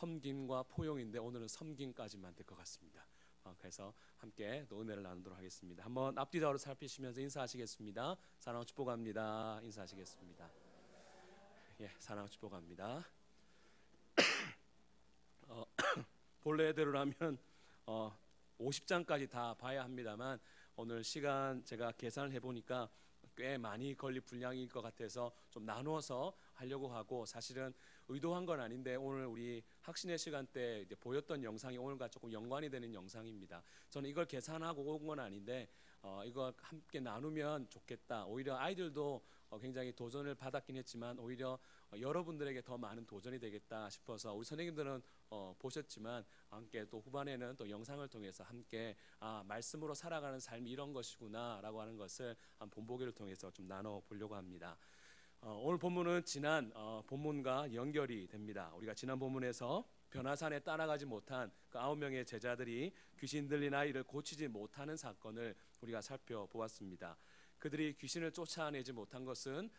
섬김과 포용인데 오늘은 섬김까지만 될 것 같습니다. 그래서 함께 또 은혜를 나누도록 하겠습니다. 한번 앞뒤좌우로 살피시면서 인사하시겠습니다. 사랑하고 축복합니다. 인사하시겠습니다. 예, 사랑하고 축복합니다. 본래대로라면 50장까지 다 봐야 합니다만 오늘 시간 제가 계산을 해보니까 꽤 많이 걸릴 분량일 것 같아서 좀 나누어서 하려고 하고, 사실은 의도한 건 아닌데 오늘 우리 학신의 시간 때 이제 보였던 영상이 오늘과 조금 연관이 되는 영상입니다. 저는 이걸 계산하고 온 건 아닌데 이거 함께 나누면 좋겠다. 오히려 아이들도 굉장히 도전을 받았긴 했지만 오히려 여러분들에게 더 많은 도전이 되겠다 싶어서 우리 선생님들은 보셨지만 함께 또 후반에는 또 영상을 통해서 함께 말씀으로 살아가는 삶이 이런 것이구나 라고 하는 것을 한 본보기를 통해서 좀 나눠보려고 합니다. 오늘 본문은 지난 본문과 연결이 됩니다. 우리가 지난 본문에서 변화산에 따라가지 못한 그 9명의 제자들이 귀신 들린 아이를 고치지 못하는 사건을 우리가 살펴보았습니다. 그들이 귀신을 쫓아내지 못한 것은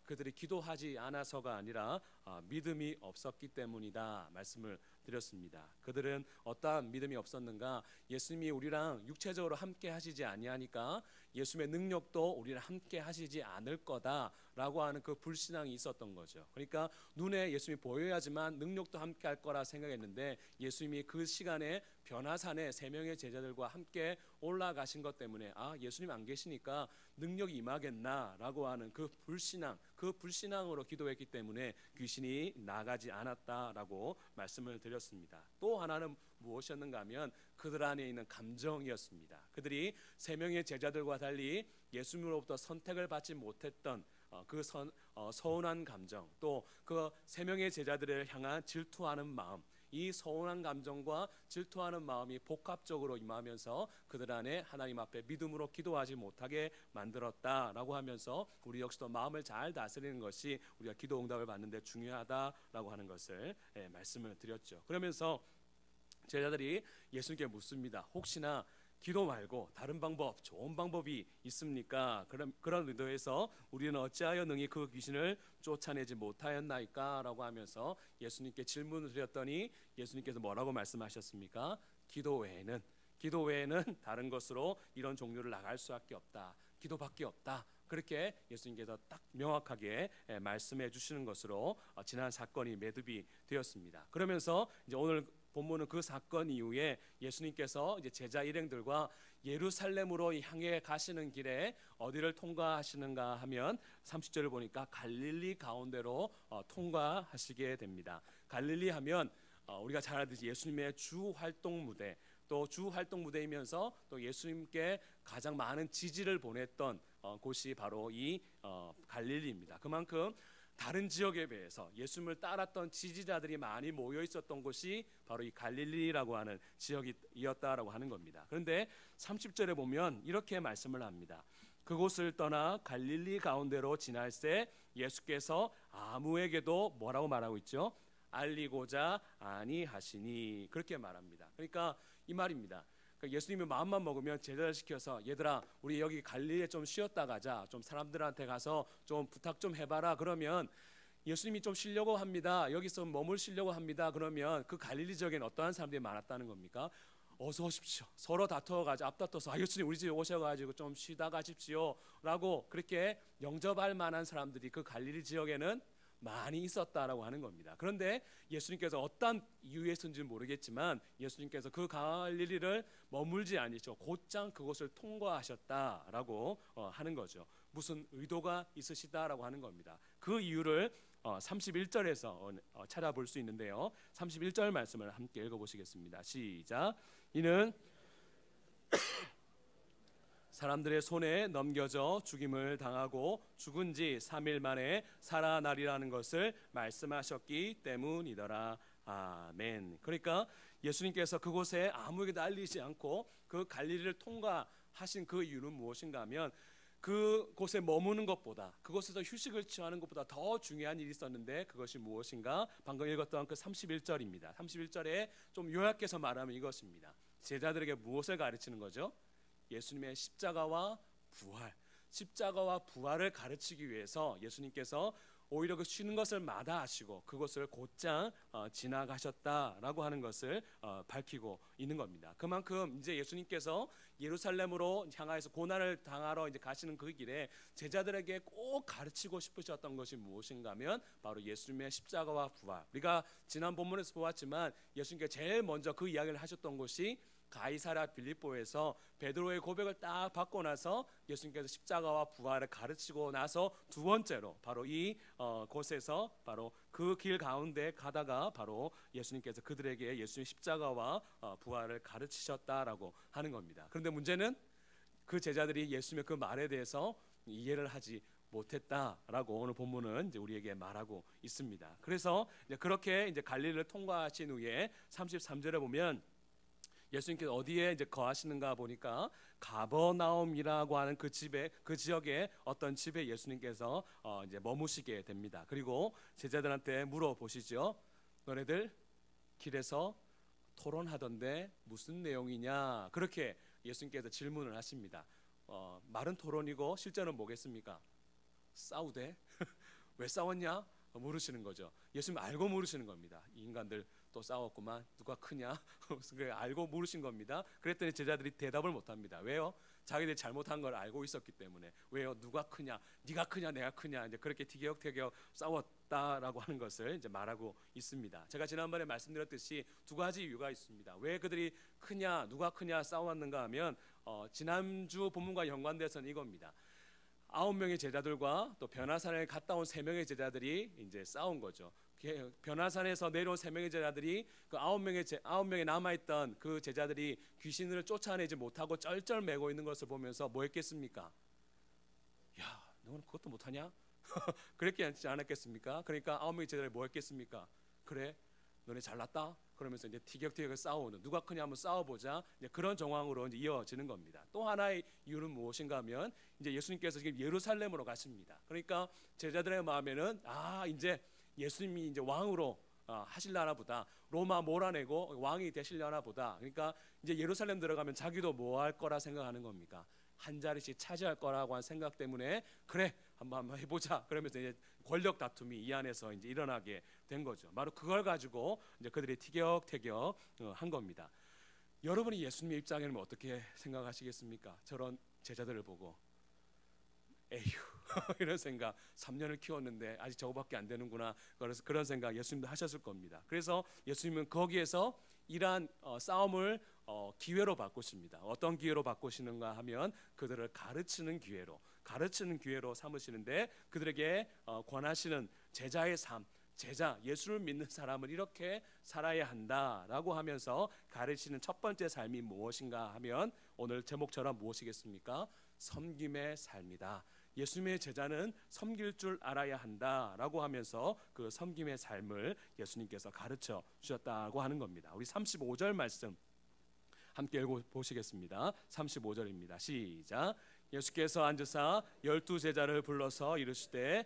그들이 기도하지 않아서가 아니라 믿음이 없었기 때문이다 말씀을 드렸습니다. 그들은 어떠한 믿음이 없었는가? 예수님이 우리랑 육체적으로 함께 하시지 아니하니까 예수님의 능력도 우리랑 함께 하시지 않을 거다라고 하는 그 불신앙이 있었던 거죠. 그러니까 눈에 예수님이 보여야지만 능력도 함께 할 거라 생각했는데 예수님이 그 시간에 변화산에 3명의 제자들과 함께 올라가신 것 때문에 예수님 안 계시니까 능력이 임하겠나라고 하는 그 불신앙으로 기도했기 때문에 귀신이 나가지 않았다라고 말씀을 드렸습니다. 또 하나는 무엇이었는가 하면 그들 안에 있는 감정이었습니다. 그들이 3명의 제자들과 달리 예수님으로부터 선택을 받지 못했던 그 서운한 감정, 또 그 3명의 제자들을 향한 질투하는 마음, 이 서운한 감정과 질투하는 마음이 복합적으로 임하면서 그들 안에 하나님 앞에 믿음으로 기도하지 못하게 만들었다라고 하면서 우리 역시도 마음을 잘 다스리는 것이 우리가 기도 응답을 받는 데 중요하다라고 하는 것을 말씀을 드렸죠. 그러면서 제자들이 예수님께 묻습니다. 혹시나 기도 말고 다른 방법, 좋은 방법이 있습니까? 그런 의도에서 우리는 어찌하여 능히 그 귀신을 쫓아내지 못하였나이까? 라고 하면서 예수님께 질문을 드렸더니 예수님께서 뭐라고 말씀하셨습니까? 기도 외에는 다른 것으로 이런 종류를 나갈 수밖에 없다. 기도밖에 없다. 그렇게 예수님께서 딱 명확하게 말씀해 주시는 것으로 지난 사건이 매듭이 되었습니다. 그러면서 이제 오늘 본문은 그 사건 이후에 예수님께서 이제 제자 일행들과 예루살렘으로 향해 가시는 길에 어디를 통과하시는가 하면 30절을 보니까 갈릴리 가운데로 통과하시게 됩니다. 갈릴리 하면 우리가 잘 알듯이 예수님의 주 활동 무대, 또 주 활동 무대이면서 또 예수님께 가장 많은 지지를 보냈던 곳이 바로 이 갈릴리입니다. 그만큼 다른 지역에 비해서 예수님을 따랐던 지지자들이 많이 모여 있었던 곳이 바로 이 갈릴리라고 하는 지역이었다라고 하는 겁니다. 그런데 30절에 보면 이렇게 말씀을 합니다. 그곳을 떠나 갈릴리 가운데로 지날새 예수께서 아무에게도 뭐라고 말하고 있죠? 알리고자 아니하시니, 그렇게 말합니다. 그러니까 이 말입니다. 예수님이 마음만 먹으면 제자를 시켜서 얘들아 우리 여기 갈릴리에 좀 쉬었다 가자, 좀 사람들한테 가서 좀 부탁 좀 해봐라. 그러면 예수님이 좀 쉬려고 합니다, 여기서 머물시려고 합니다. 그러면 그 갈릴리 지역에는 어떠한 사람들이 많았다는 겁니까? 어서 오십시오, 서로 다투어가지고 앞다퉈서 예수님 우리 집에 오셔가지고 좀 쉬다 가십시오 라고 그렇게 영접할 만한 사람들이 그 갈릴리 지역에는 많이 있었다라고 하는 겁니다. 그런데 예수님께서 어떤 이유에서인지는 모르겠지만 예수님께서 그 갈릴리를 머물지 아니죠. 곧장 그곳을 통과하셨다라고 하는 거죠. 무슨 의도가 있으시다라고 하는 겁니다. 그 이유를 31절에서 찾아볼 수 있는데요. 31절 말씀을 함께 읽어보시겠습니다. 시작. 이는 사람들의 손에 넘겨져 죽임을 당하고 죽은 지 3일 만에 살아나리라는 것을 말씀하셨기 때문이더라. 아멘. 그러니까 예수님께서 그곳에 아무에게도 알리지 않고 그 갈릴리를 통과하신 그 이유는 무엇인가 하면 그곳에 머무는 것보다, 그곳에서 휴식을 취하는 것보다 더 중요한 일이 있었는데 그것이 무엇인가? 방금 읽었던 그 31절입니다. 31절에 좀 요약해서 말하면 이것입니다. 제자들에게 무엇을 가르치는 거죠? 예수님의 십자가와 부활을 가르치기 위해서 예수님께서 오히려 그 쉬는 것을 마다하시고 그곳을 곧장 지나가셨다라고 하는 것을 밝히고 있는 겁니다. 그만큼 이제 예수님께서 예루살렘으로 향하여서 고난을 당하러 이제 가시는 그 길에 제자들에게 꼭 가르치고 싶으셨던 것이 무엇인가 하면 바로 예수님의 십자가와 부활. 우리가 지난 본문에서 보았지만 예수님께 제일 먼저 그 이야기를 하셨던 곳이 가이사랴 빌립보에서 베드로의 고백을 딱 받고 나서 예수님께서 십자가와 부활을 가르치고 나서 두 번째로 바로 이 곳에서 바로 그 길 가운데 가다가 바로 예수님께서 그들에게 예수님의 십자가와 부활을 가르치셨다라고 하는 겁니다. 그런데 문제는 그 제자들이 예수님의 그 말에 대해서 이해를 하지 못했다라고 오늘 본문은 이제 우리에게 말하고 있습니다. 그래서 이제 그렇게 이제 갈릴리를 통과하신 후에 33절에 보면 예수님께서 어디에 이제 거하시는가 보니까 가버나움이라고 하는 그 집에, 그 지역에 어떤 집에 예수님께서 이제 머무시게 됩니다. 그리고 제자들한테 물어보시죠. 너네들 길에서 토론하던데 무슨 내용이냐? 그렇게 예수님께서 질문을 하십니다. 말은 토론이고 실제는 뭐겠습니까? 싸우대? 왜 싸웠냐? 물으시는 거죠. 예수님 알고 물으시는 겁니다. 이 인간들 또 싸웠구만. 누가 크냐? 알고 물으신 겁니다. 그랬더니 제자들이 대답을 못합니다. 왜요? 자기들이 잘못한 걸 알고 있었기 때문에. 왜요? 누가 크냐? 네가 크냐? 내가 크냐? 이제 그렇게 티격태격 싸웠다라고 하는 것을 이제 말하고 있습니다. 제가 지난번에 말씀드렸듯이 두 가지 이유가 있습니다. 왜 그들이 크냐, 누가 크냐 싸웠는가 하면 지난주 본문과 연관돼서는 이겁니다. 9명의 제자들과 또 변화산에 갔다 온 3명의 제자들이 이제 싸운 거죠. 변화산에서 내려온 3명의 제자들이 그 9명의 남아있던 그 제자들이 귀신을 쫓아내지 못하고 쩔쩔매고 있는 것을 보면서 뭐 했겠습니까? 야, 너는 그것도 못하냐? 그랬지 않았겠습니까? 그러니까 9명의 제자들이 뭐 했겠습니까? 그래, 너네 잘났다? 그러면서 이제 티격태격 싸우는, 누가 크냐 한번 싸워보자, 이제 그런 정황으로 이제 이어지는 겁니다. 또 하나의 이유는 무엇인가 하면 이제 예수님께서 지금 예루살렘으로 가십니다. 그러니까 제자들의 마음에는 이제 예수님이 이제 왕으로 하실려나 보다, 로마 몰아내고 왕이 되실려나 보다. 그러니까 이제 예루살렘 들어가면 자기도 뭐 할 거라 생각하는 겁니까? 한 자리씩 차지할 거라고 한 생각 때문에 그래 한번 해보자. 그러면서 이제 권력 다툼이 이 안에서 이제 일어나게 된 거죠. 바로 그걸 가지고 이제 그들이 티격태격 한 겁니다. 여러분이 예수님의 입장에는 어떻게 생각하시겠습니까? 저런 제자들을 보고 에휴 이런 생각, 3년을 키웠는데 아직 저거밖에 안 되는구나. 그래서 그런 생각 예수님도 하셨을 겁니다. 그래서 예수님은 거기에서 이러한 싸움을 기회로 바꾸십니다. 어떤 기회로 바꾸시는가 하면 그들을 가르치는 기회로 삼으시는데 그들에게 권하시는 제자의 삶, 제자, 예수를 믿는 사람은 이렇게 살아야 한다라고 하면서 가르치는 첫 번째 삶이 무엇인가 하면 오늘 제목처럼 무엇이겠습니까? 섬김의 삶이다. 예수님의 제자는 섬길 줄 알아야 한다라고 하면서 그 섬김의 삶을 예수님께서 가르쳐 주셨다고 하는 겁니다. 우리 35절 말씀 함께 읽어보시겠습니다. 35절입니다. 시작. 예수께서 앉으사 12제자를 불러서 이르시되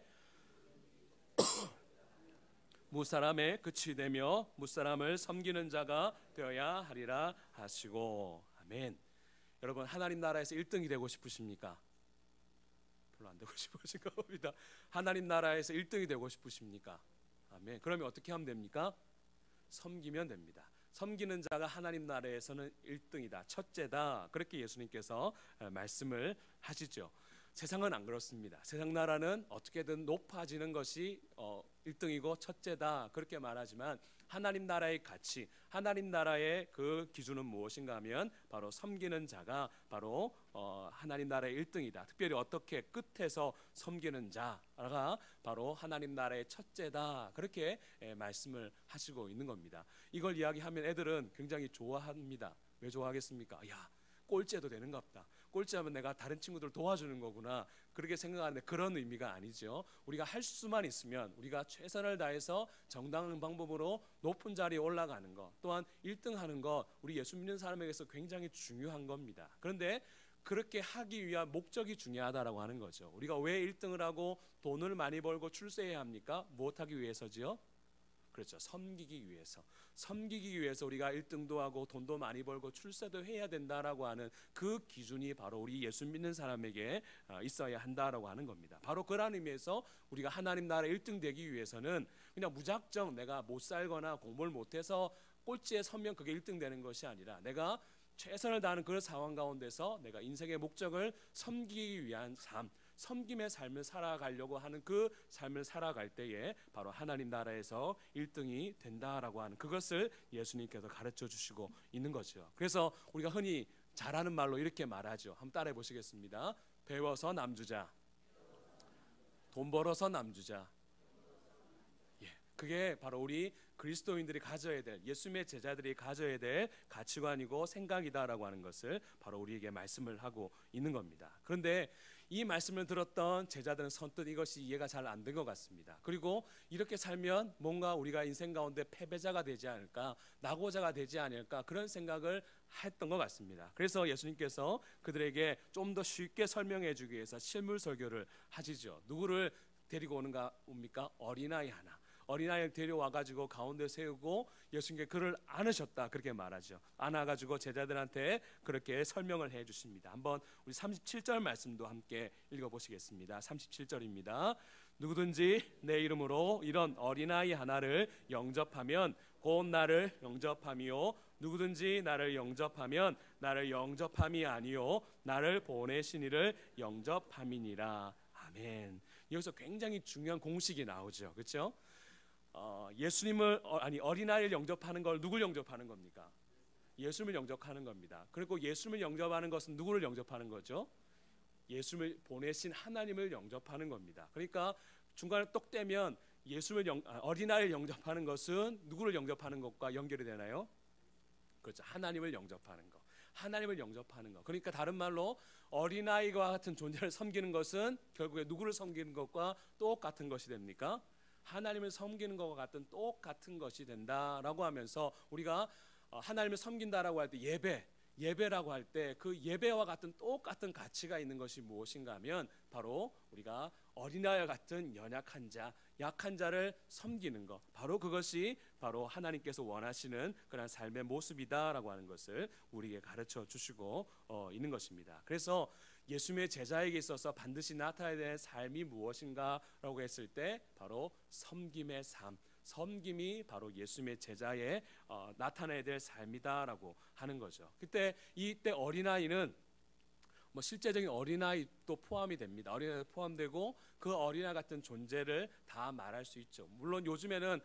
무사람의 끝이 되며 무사람을 섬기는 자가 되어야 하리라 하시고. 아멘. 여러분, 하나님 나라에서 1등이 되고 싶으십니까? 별로 안 되고 싶으신가 봅니다. 하나님 나라에서 1등이 되고 싶으십니까? 아멘. 그러면 어떻게 하면 됩니까? 섬기면 됩니다. 섬기는 자가 하나님 나라에서는 1등이다, 첫째다. 그렇게 예수님께서 말씀을 하시죠. 세상은 안 그렇습니다. 세상 나라는 어떻게든 높아지는 것이 1등이고 첫째다 그렇게 말하지만 하나님 나라의 가치, 하나님 나라의 그 기준은 무엇인가 하면 바로 섬기는 자가 바로 하나님 나라의 1등이다. 특별히 어떻게 끝에서 섬기는 자가 바로 하나님 나라의 첫째다. 그렇게 말씀을 하시고 있는 겁니다. 이걸 이야기하면 애들은 굉장히 좋아합니다. 왜 좋아하겠습니까? 야, 꼴찌해도 되는가 보다. 꼴찌하면 내가 다른 친구들 도와주는 거구나. 그렇게 생각하는데 그런 의미가 아니죠. 우리가 할 수만 있으면 우리가 최선을 다해서 정당한 방법으로 높은 자리에 올라가는 것, 또한 1등 하는 것, 우리 예수 믿는 사람에게서 굉장히 중요한 겁니다. 그런데 그렇게 하기 위한 목적이 중요하다라고 하는 거죠. 우리가 왜 1등을 하고 돈을 많이 벌고 출세해야 합니까? 무엇하기 위해서지요? 그렇죠. 섬기기 위해서 우리가 1등도 하고 돈도 많이 벌고 출세도 해야 된다라고 하는 그 기준이 바로 우리 예수 믿는 사람에게 있어야 한다라고 하는 겁니다. 바로 그런 의미에서 우리가 하나님 나라 1등 되기 위해서는 그냥 무작정 내가 못 살거나 공부를 못해서 꼴찌에 서면 그게 1등 되는 것이 아니라 내가 최선을 다하는 그런 상황 가운데서 내가 인생의 목적을 섬기기 위한 삶, 섬김의 삶을 살아가려고 하는 그 삶을 살아갈 때에 바로 하나님 나라에서 1등이 된다라고 하는 그것을 예수님께서 가르쳐 주시고 있는 거죠. 그래서 우리가 흔히 잘하는 말로 이렇게 말하죠. 한번 따라해 보시겠습니다. 배워서 남주자, 돈 벌어서 남주자. 그게 바로 우리 그리스도인들이 가져야 될, 예수님의 제자들이 가져야 될 가치관이고 생각이다라고 하는 것을 바로 우리에게 말씀을 하고 있는 겁니다. 그런데 이 말씀을 들었던 제자들은 선뜻 이것이 이해가 잘 안 된 것 같습니다. 그리고 이렇게 살면 뭔가 우리가 인생 가운데 패배자가 되지 않을까, 낙오자가 되지 않을까, 그런 생각을 했던 것 같습니다. 그래서 예수님께서 그들에게 좀 더 쉽게 설명해 주기 위해서 실물 설교를 하시죠. 누구를 데리고 옵니까? 어린아이 하나. 어린아이를 데려와가지고 가운데 세우고 예수님께 그를 안으셨다, 그렇게 말하죠. 안아가지고 제자들한테 그렇게 설명을 해 주십니다. 한번 우리 37절 말씀도 함께 읽어보시겠습니다. 37절입니다. 누구든지 내 이름으로 이런 어린아이 하나를 영접하면 곧 나를 영접함이요, 누구든지 나를 영접하면 나를 영접함이 아니요 나를 보내신 이를 영접함이니라. 아멘. 여기서 굉장히 중요한 공식이 나오죠. 그렇죠? 예수님을 어린아이를 영접하는 걸 누굴 영접하는 겁니까? 예수님을 영접하는 겁니다. 그리고 예수님을 영접하는 것은 누구를 영접하는 거죠? 예수님을 보내신 하나님을 영접하는 겁니다. 그러니까 중간에 똑 떼면 어린아이를 영접하는 것은 누구를 영접하는 것과 연결이 되나요? 그렇죠. 하나님을 영접하는 것. 하나님을 영접하는 것. 그러니까 다른 말로 어린아이와 같은 존재를 섬기는 것은 결국에 누구를 섬기는 것과 똑같은 것이 됩니까? 하나님을 섬기는 것과 같은 똑같은 것이 된다라고 하면서 우리가 하나님을 섬긴다라고 할 때 예배라고 할 때 그 예배와 같은 똑같은 가치가 있는 것이 무엇인가 하면 바로 우리가 어린아이와 같은 연약한 자, 약한 자를 섬기는 것, 바로 그것이 바로 하나님께서 원하시는 그런 삶의 모습이다라고 하는 것을 우리에게 가르쳐 주시고 있는 것입니다. 그래서 예수님의 제자에게 있어서 반드시 나타나야 될 삶이 무엇인가라고 했을 때 바로 섬김의 삶, 섬김이 바로 예수님의 제자에 나타나야 될 삶이다라고 하는 거죠. 이때 어린아이는 실제적인 어린아이도 포함이 됩니다. 어린아이도 포함되고 그 어린아이 같은 존재를 다 말할 수 있죠. 물론 요즘에는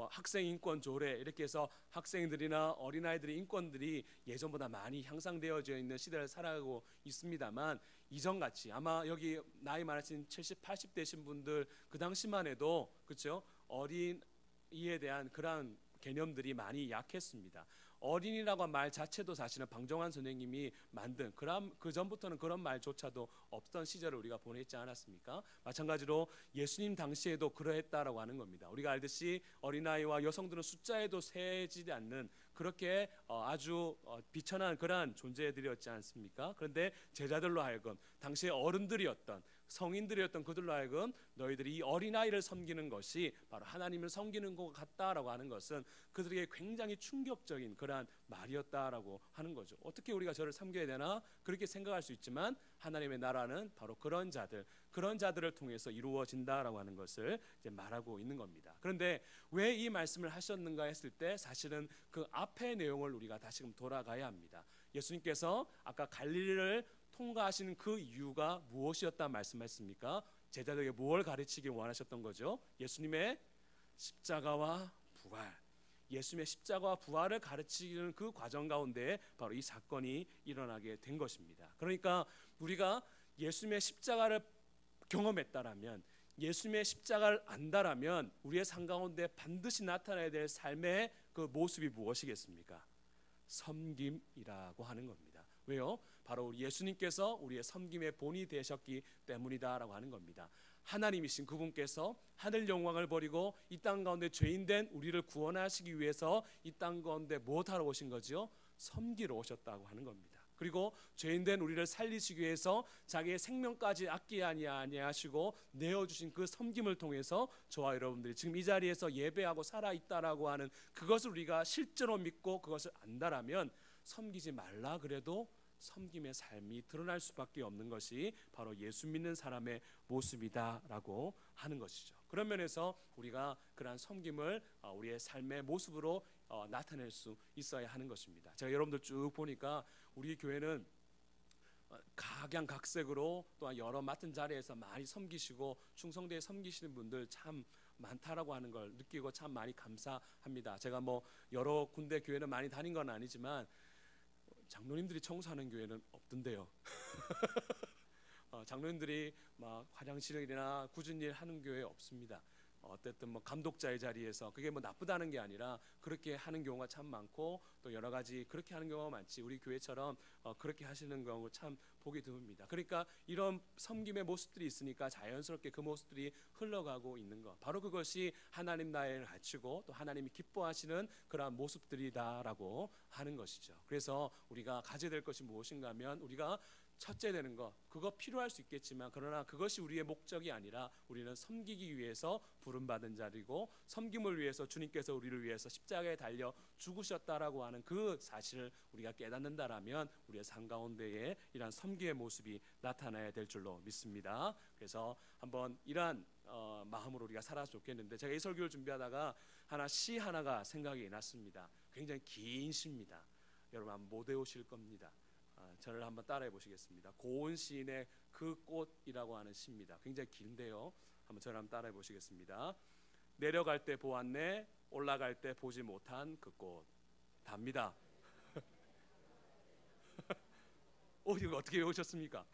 학생 인권 조례 이렇게 해서 학생들이나 어린아이들의 인권들이 예전보다 많이 향상되어져 있는 시대를 살아가고 있습니다만 이전같이 아마 여기 나이 많으신 70, 80 되신 분들 그 당시만 해도 그렇죠? 어린이에 대한 그런 개념들이 많이 약했습니다. 어린이라고 한 말 자체도 사실은 방정환 선생님이 만든 그 전부터는 그런 말조차도 없던 시절을 우리가 보냈지 않았습니까? 마찬가지로 예수님 당시에도 그러했다라고 하는 겁니다. 우리가 알듯이 어린아이와 여성들은 숫자에도 세지 않는 그렇게 아주 비천한 그러한 존재들이었지 않습니까? 그런데 제자들로 하여금 당시의 어른들이었던 성인들이었던 그들로 하여금 너희들이 이 어린아이를 섬기는 것이 바로 하나님을 섬기는 것 같다라고 하는 것은 그들에게 굉장히 충격적인 그러한 말이었다라고 하는 거죠. 어떻게 우리가 저를 섬겨야 되나 그렇게 생각할 수 있지만 하나님의 나라는 바로 그런 자들을 통해서 이루어진다라고 하는 것을 이제 말하고 있는 겁니다. 그런데 왜 이 말씀을 하셨는가 했을 때 사실은 그 앞의 내용을 우리가 다시금 돌아가야 합니다. 예수님께서 아까 갈릴리를 통과하시는 그 이유가 무엇이었다 말씀했습니까? 제자들에게 무엇을 가르치길 원하셨던 거죠? 예수님의 십자가와 부활. 예수님의 십자가와 부활을 가르치는 그 과정 가운데 바로 이 사건이 일어나게 된 것입니다. 그러니까 우리가 예수님의 십자가를 경험했다라면, 예수님의 십자가를 안다라면 우리의 삶 가운데 반드시 나타나야 될 삶의 그 모습이 무엇이겠습니까? 섬김이라고 하는 겁니다. 왜요? 바로 우리 예수님께서 우리의 섬김의 본이 되셨기 때문이다라고 하는 겁니다. 하나님이신 그분께서 하늘 영광을 버리고 이 땅 가운데 죄인된 우리를 구원하시기 위해서 이 땅 가운데 무엇하러 오신 거지요? 섬기러 오셨다고 하는 겁니다. 그리고 죄인된 우리를 살리시기 위해서 자기의 생명까지 아끼지 아니하시고 내어주신 그 섬김을 통해서 저와 여러분들이 지금 이 자리에서 예배하고 살아있다라고 하는 그것을 우리가 실제로 믿고 그것을 안다라면 섬기지 말라 그래도 섬김의 삶이 드러날 수밖에 없는 것이 바로 예수 믿는 사람의 모습이다라고 하는 것이죠. 그런 면에서 우리가 그러한 섬김을 우리의 삶의 모습으로 나타낼 수 있어야 하는 것입니다. 제가 여러분들 쭉 보니까 우리 교회는 각양각색으로 또한 여러 맡은 자리에서 많이 섬기시고 충성되게 섬기시는 분들 참 많다라고 하는 걸 느끼고 참 많이 감사합니다. 제가 뭐 여러 군데 교회는 많이 다닌 건 아니지만 장로님들이 청소하는 교회는 없던데요. 장로님들이 막 화장실이나 굳은 일 하는 교회 없습니다. 어쨌든 뭐 감독자의 자리에서 그게 뭐 나쁘다는 게 아니라 그렇게 하는 경우가 참 많고 또 여러 가지 그렇게 하는 경우가 많지 우리 교회처럼 그렇게 하시는 경우 참 보기 드뭅니다. 그러니까 이런 섬김의 모습들이 있으니까 자연스럽게 그 모습들이 흘러가고 있는 것, 바로 그것이 하나님 나라를 갖추고 또 하나님이 기뻐하시는 그러한 모습들이다라고 하는 것이죠. 그래서 우리가 가져야 될 것이 무엇인가 하면 우리가 첫째 되는 것, 그거 필요할 수 있겠지만 그러나 그것이 우리의 목적이 아니라 우리는 섬기기 위해서 부름받은 자리고 섬김을 위해서 주님께서 우리를 위해서 십자가에 달려 죽으셨다라고 하는 그 사실을 우리가 깨닫는다라면 우리의 삶 가운데에 이러한 섬김의 모습이 나타나야 될 줄로 믿습니다. 그래서 한번 이러한 마음으로 우리가 살아서 좋겠는데 제가 이 설교를 준비하다가 시 하나가 생각이 났습니다. 굉장히 긴 시입니다. 여러분 한번 못 외우실 겁니다. 저를 한번 따라해 보시겠습니다. 고은 시인의 그 꽃이라고 하는 시입니다. 굉장히 긴데요. 한번 저를 한번 따라해 보시겠습니다. 내려갈 때 보았네, 올라갈 때 보지 못한 그 꽃. 답니다. 이거 어떻게 외우셨습니까?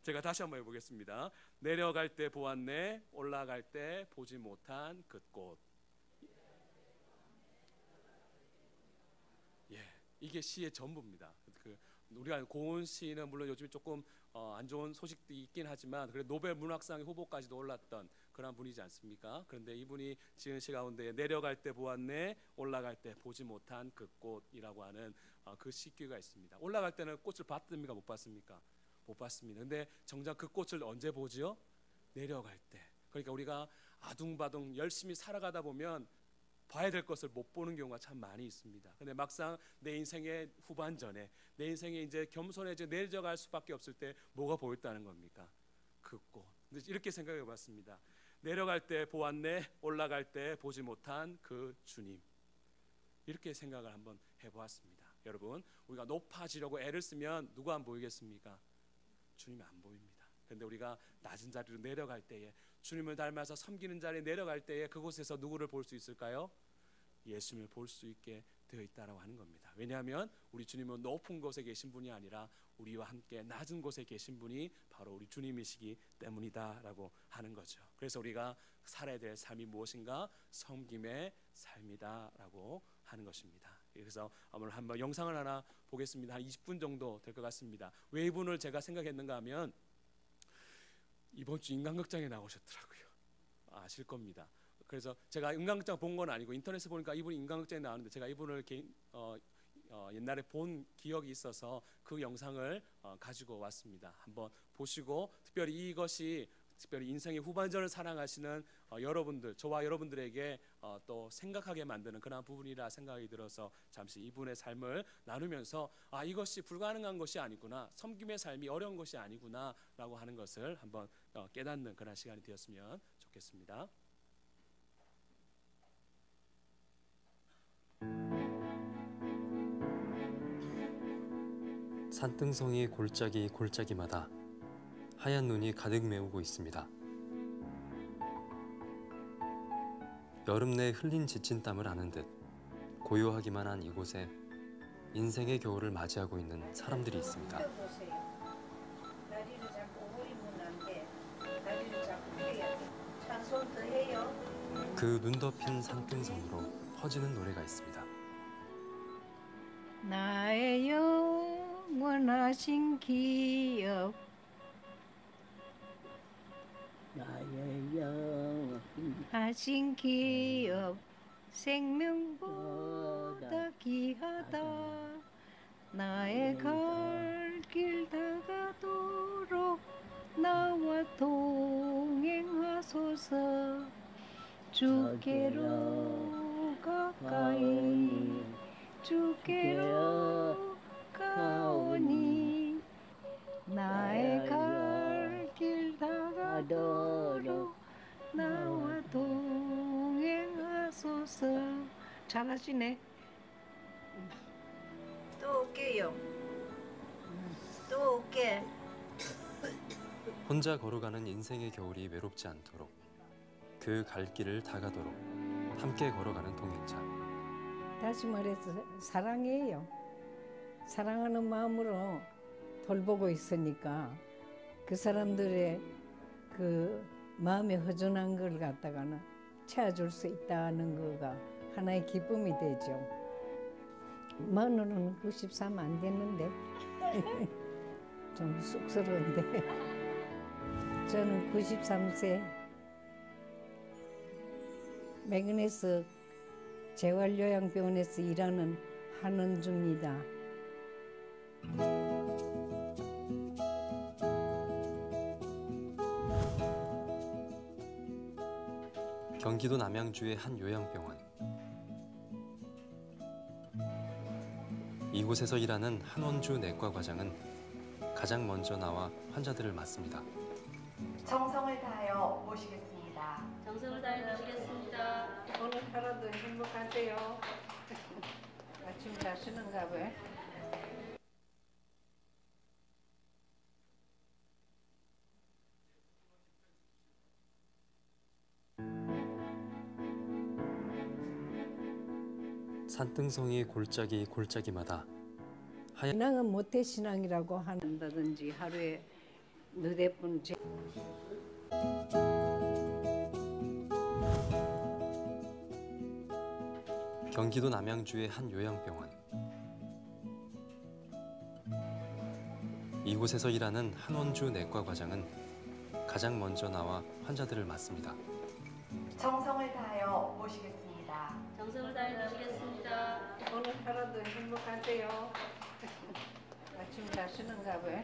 제가 다시 한번 해보겠습니다. 내려갈 때 보았네, 올라갈 때 보지 못한 그 꽃. 예, 이게 시의 전부입니다. 우리가 고은 시는 물론 요즘에 조금 안 좋은 소식도 있긴 하지만 그래도 노벨 문학상 후보까지도 올랐던 그런 분이지 않습니까? 그런데 이분이 지은 시 가운데 내려갈 때 보았네, 올라갈 때 보지 못한 그 꽃이라고 하는 그 시귀가 있습니다. 올라갈 때는 꽃을 봤습니까? 못 봤습니까? 못 봤습니다. 근데 정작 그 꽃을 언제 보지요? 내려갈 때. 그러니까 우리가 아둥바둥 열심히 살아가다 보면 봐야 될 것을 못 보는 경우가 참 많이 있습니다. 근데 막상 내 인생의 후반전에 내 인생에 이제 겸손해져 내려갈 수밖에 없을 때 뭐가 보였다는 겁니까? 그 꽃. 이렇게 생각해 봤습니다. 내려갈 때 보았네, 올라갈 때 보지 못한 그 주님. 이렇게 생각을 한번 해보았습니다. 여러분, 우리가 높아지려고 애를 쓰면 누가 안 보이겠습니까? 주님이 안 보입니다. 그런데 우리가 낮은 자리로 내려갈 때에 주님을 닮아서 섬기는 자리에 내려갈 때에 그곳에서 누구를 볼 수 있을까요? 예수님을 볼 수 있게 되어 있다라고 하는 겁니다. 왜냐하면 우리 주님은 높은 곳에 계신 분이 아니라 우리와 함께 낮은 곳에 계신 분이 바로 우리 주님이시기 때문이다라고 하는 거죠. 그래서 우리가 살아야 될 삶이 무엇인가? 섬김의 삶이다라고 하는 것입니다. 그래서 오늘 한번 영상을 하나 보겠습니다. 한 20분 정도 될 것 같습니다. 왜 이분을 제가 생각했는가 하면 이번 주 인간극장에 나오셨더라고요. 아실 겁니다. 그래서 제가 인간극장 본 건 아니고 인터넷에 보니까 이분이 인간극장에 나왔는데 제가 이분을 옛날에 본 기억이 있어서 그 영상을 가지고 왔습니다. 한번 보시고 특별히 인생의 후반전을 사랑하시는 여러분들, 저와 여러분들에게 또 생각하게 만드는 그런 부분이라 생각이 들어서 잠시 이분의 삶을 나누면서 이것이 불가능한 것이 아니구나, 섬김의 삶이 어려운 것이 아니구나 라고 하는 것을 한번 깨닫는 그런 시간이 되었으면 좋겠습니다. 산등성이 골짜기마다 하얀 눈이 가득 메우고 있습니다. 여름 내 흘린 지친 땀을 아는 듯 고요하기만 한 이곳에 인생의 겨울을 맞이하고 있는 사람들이 있습니다. 다리를 잡고 올리면 안 돼. 다리를 잡고 해야 돼. 찬송 더 해요. 그 눈 덮인 산등성으로 퍼지는 노래가 있습니다. 나의 영원하신 기억, 나의 영원하신 기억, 생명보다 귀하다. 나의 걸 길 다가도록 나와 동행하소서. 주께로 가까이 주께로 가오니 나의 갈 길 다가도록 나와 동행하소서. 잘하시네. 또 올게요. 또 올게. 혼자 걸어가는 인생의 겨울이 외롭지 않도록 그 갈 길을 다가도록 함께 걸어가는 동행자. 다시 말해서 사랑해요. 사랑하는 마음으로 돌보고 있으니까 그 사람들의 그 마음의 허전한 걸 갖다가는 채워줄 수 있다는 거가 하나의 기쁨이 되죠. 만으로는 93 안 됐는데 좀 쑥스러운데 저는 93세 매그네스 재활요양병원에서 일하는 한원주입니다. 경기도 남양주의 한 요양병원. 이곳에서 일하는 한원주 내과 과장은 가장 먼저 나와 환자들을 맞습니다. 정성을 다하여 모시겠습니다. 정성을 다해 모시겠습니다. 오늘 하루도 행복하세요. 아침 잘 쉬는가 봐요. 산등성이 골짜기마다 하얀 신앙은 모태신앙이라고 한다든지 하루에 너댓 분 경기도 남양주의 한 요양병원. 이곳에서 일하는 한원주 내과 과장은 가장 먼저 나와 환자들을 맞습니다. 정성을 다하여 모시겠습니다. 정성을 다해 모시겠습니다. 오늘 하루도 행복하세요. 아침 잘 쉬는가 봐요.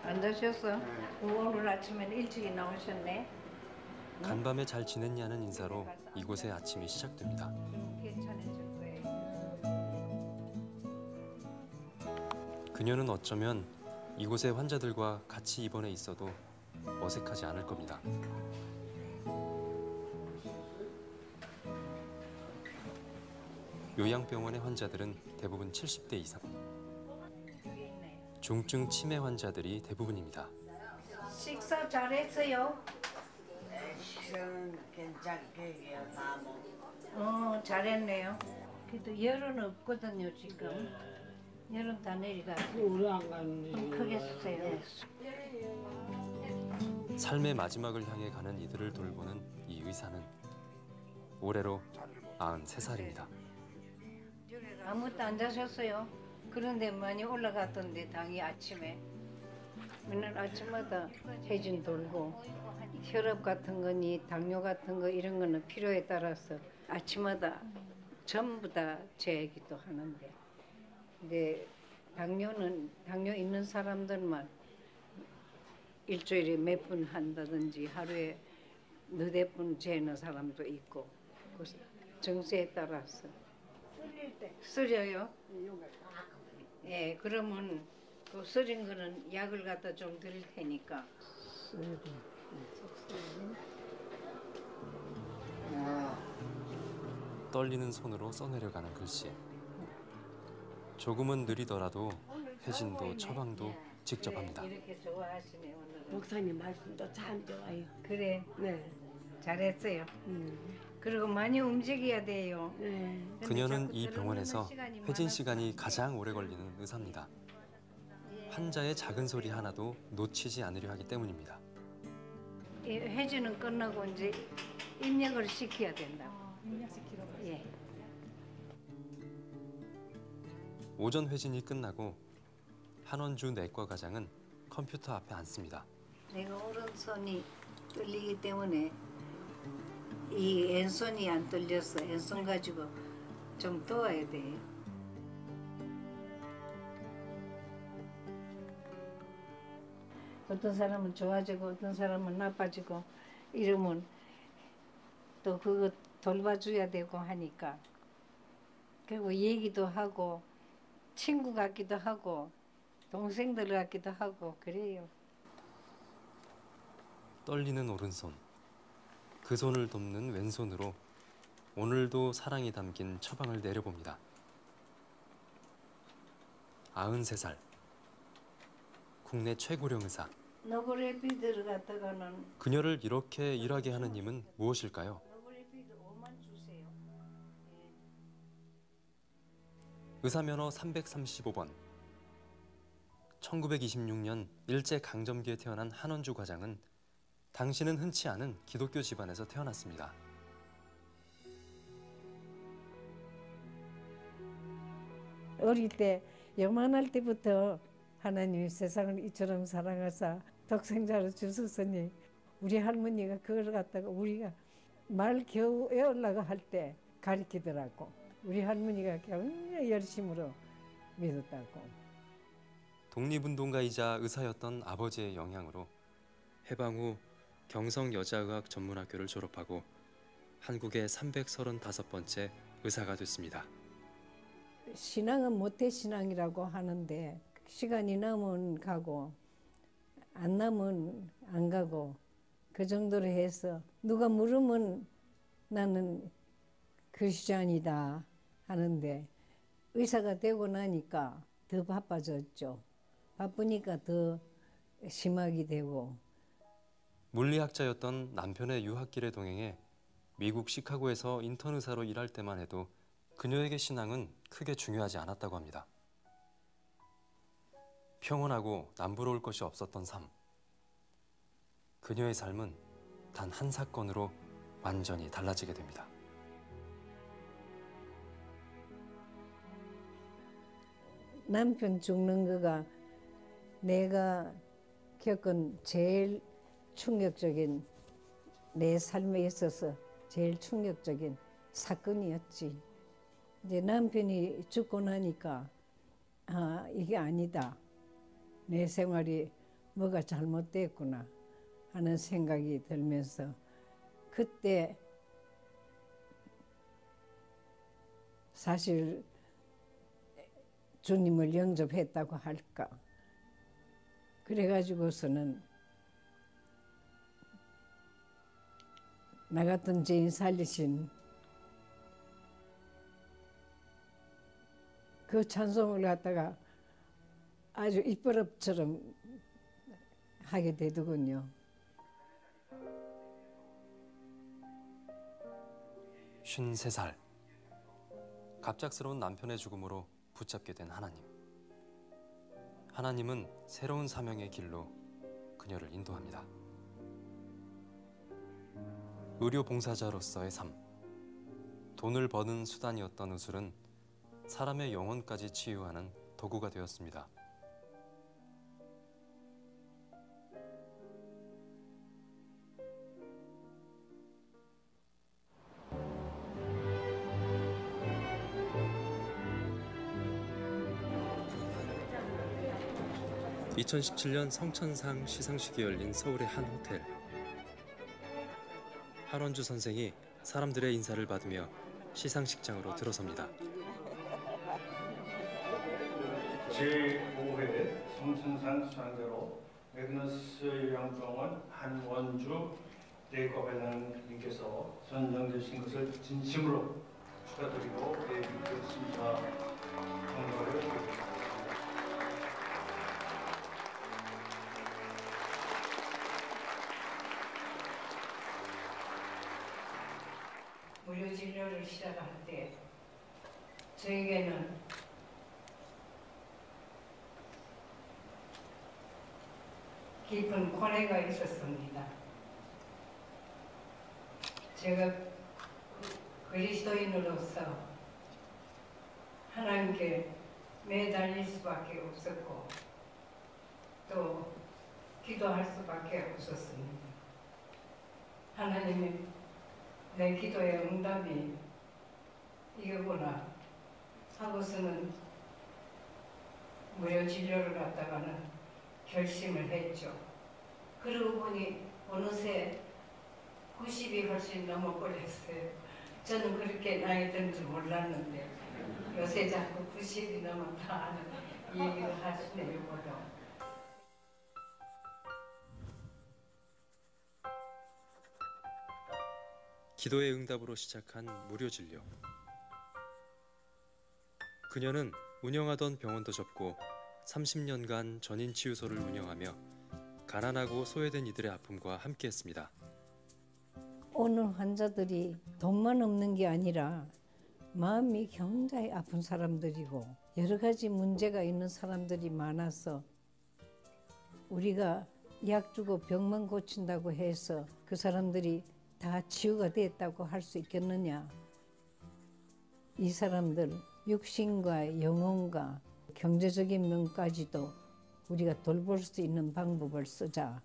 안 자셨어? 오늘 아침엔 일찍 나오셨네. 간밤에 잘 지냈냐는 인사로 이곳의 아침이 시작됩니다. 괜찮아질 거예요. 그녀는 어쩌면 이곳의 환자들과 같이 입원해 있어도 어색하지 않을 겁니다. 요양병원의 환자들은 대부분 70대 이상. 중증 치매 환자들이 대부분입니다. 식사 잘했어요? 식사는 괜찮게 해요. 다 먹고. 잘했네요. 그래도 열은 없거든요 지금. 열은 다 내려가고. 우리 안 갔니? 좀 크게 쓰세요. 삶의 마지막을 향해 가는 이들을 돌보는 이 의사는 올해로 93살입니다. 아무것도 안 자셨어요? 그런데 많이 올라갔던데 당이 아침에. 맨날 아침마다 해진 돌고 혈압 같은 거니 당뇨 같은 거 이런 거는 필요에 따라서 아침마다 전부 다 재기도 하는데 근데 당뇨 있는 사람들만 일주일에 몇 분 한다든지 하루에 너댓 분 재는 사람도 있고 그 정세에 따라서 쓰려요? 예, 그러면 그 쓰린 거는 약을 갖다 좀 드릴 테니까. 떨리는 손으로 써내려가는 글씨. 조금은 느리더라도 회진도 처방도 직접 합니다. 이렇게 좋아하시네 오늘은. 목사님 말씀도 참 좋아요. 그래, 네. 잘했어요. 그리고 많이 움직여야 돼요. 네. 근데 그녀는 자꾸 이 들어오는 병원에서 시간이 회진 많아서 시간이 가장 오래 걸리는 의사입니다. 환자의 작은 소리 하나도 놓치지 않으려 하기 때문입니다. 이 회진은 끝나고 이제 입력을 시켜야 된다고. 입력시키러 가요. 예. 오전 회진이 끝나고 한원주 내과 과장은 컴퓨터 앞에 앉습니다. 내가 오른손이 떨리기 때문에 이 왼손이 안 떨려서 왼손 가지고 좀 도와야 돼. 어떤 사람은 좋아지고 어떤 사람은 나빠지고 이러면 또 그거 돌봐줘야 되고 하니까 그리고 얘기도 하고 친구 같기도 하고 동생들 같기도 하고 그래요. 떨리는 오른손, 그 손을 돕는 왼손으로 오늘도 사랑이 담긴 처방을 내려봅니다. 93살, 국내 최고령 의사. 노브레피드를 갖다가는 그녀를 이렇게 일하게 하는 힘은 무엇일까요? 노브레피드 5만 주세요. 의사면허 335번. 1926년 일제강점기에 태어난 한원주 과장은 당시는 흔치 않은 기독교 집안에서 태어났습니다. 어릴 때 요만할 때부터 하나님이 세상을 이처럼 사랑하사 독생자로 주셨으니 우리 할머니가 그걸 갖다가 우리가 말 겨우 외우려고 할 때 가르치더라고. 우리 할머니가 굉장히 열심으로 믿었다고. 독립운동가이자 의사였던 아버지의 영향으로 해방 후 경성여자의학 전문학교를 졸업하고 한국의 335번째 의사가 됐습니다. 신앙은 모태신앙이라고 하는데 시간이 나면 가고 안 나면 안 가고 그 정도로 해서 누가 물으면 나는 크리스찬이다 하는데 의사가 되고 나니까 더 바빠졌죠. 바쁘니까 더 심하게 되고. 물리학자였던 남편의 유학길에 동행해 미국 시카고에서 인턴 의사로 일할 때만 해도 그녀에게 신앙은 크게 중요하지 않았다고 합니다. 평온하고 남부러울 것이 없었던 삶. 그녀의 삶은 단 한 사건으로 완전히 달라지게 됩니다. 남편 죽는 거가 내가 겪은 제일 충격적인 내 삶에 있어서 제일 충격적인 사건이었지. 이제 남편이 죽고 나니까 아 이게 아니다. 내 생활이 뭐가 잘못됐구나 하는 생각이 들면서 그때 사실 주님을 영접했다고 할까. 그래가지고서는 나 같은 죄인 살리신 그 찬송을 갖다가 아주 입버릇처럼 하게 되더군요. 53살. 갑작스러운 남편의 죽음으로 붙잡게 된 하나님. 하나님은 새로운 사명의 길로 그녀를 인도합니다. 의료 봉사자로서의 삶. 돈을 버는 수단이었던 의술은 사람의 영혼까지 치유하는 도구가 되었습니다. (2017년) 성천상 시상식이 열린 서울의 한 호텔. 한원주 선생이 사람들의 인사를 받으며 시상식장으로 들어섭니다. 제5회 성천상 수상자로 매그너스 요양병원 한원주 대법원장님께서 선정되신 것을 진심으로 축하드리고 대립 심사 통과를 드립니다. 무료 진료를 시작할 때 저에게는 깊은 고뇌가 있었습니다. 제가 그리스도인으로서 하나님께 매달릴 수밖에 없었고 또 기도할 수밖에 없었습니다. 하나님이 내 기도의 응답이 이거구나 하고서는 무료 진료를 갖다가는 결심을 했죠. 그러고 보니 어느새 90이 훨씬 넘어버렸어요. 저는 그렇게 나이 든 줄 몰랐는데 요새 자꾸 90이 넘었다 하는 얘기를 하시네요. 뭐도. 기도의 응답으로 시작한 무료 진료. 그녀는 운영하던 병원도 접고 30년간 전인치유소를 운영하며 가난하고 소외된 이들의 아픔과 함께했습니다. 오늘 환자들이 돈만 없는 게 아니라 마음이 굉장히 아픈 사람들이고 여러 가지 문제가 있는 사람들이 많아서 우리가 약 주고 병만 고친다고 해서 그 사람들이 다 치유가 됐다고 할 수 있겠느냐. 이 사람들 육신과 영혼과 경제적인 면까지도 우리가 돌볼 수 있는 방법을 쓰자.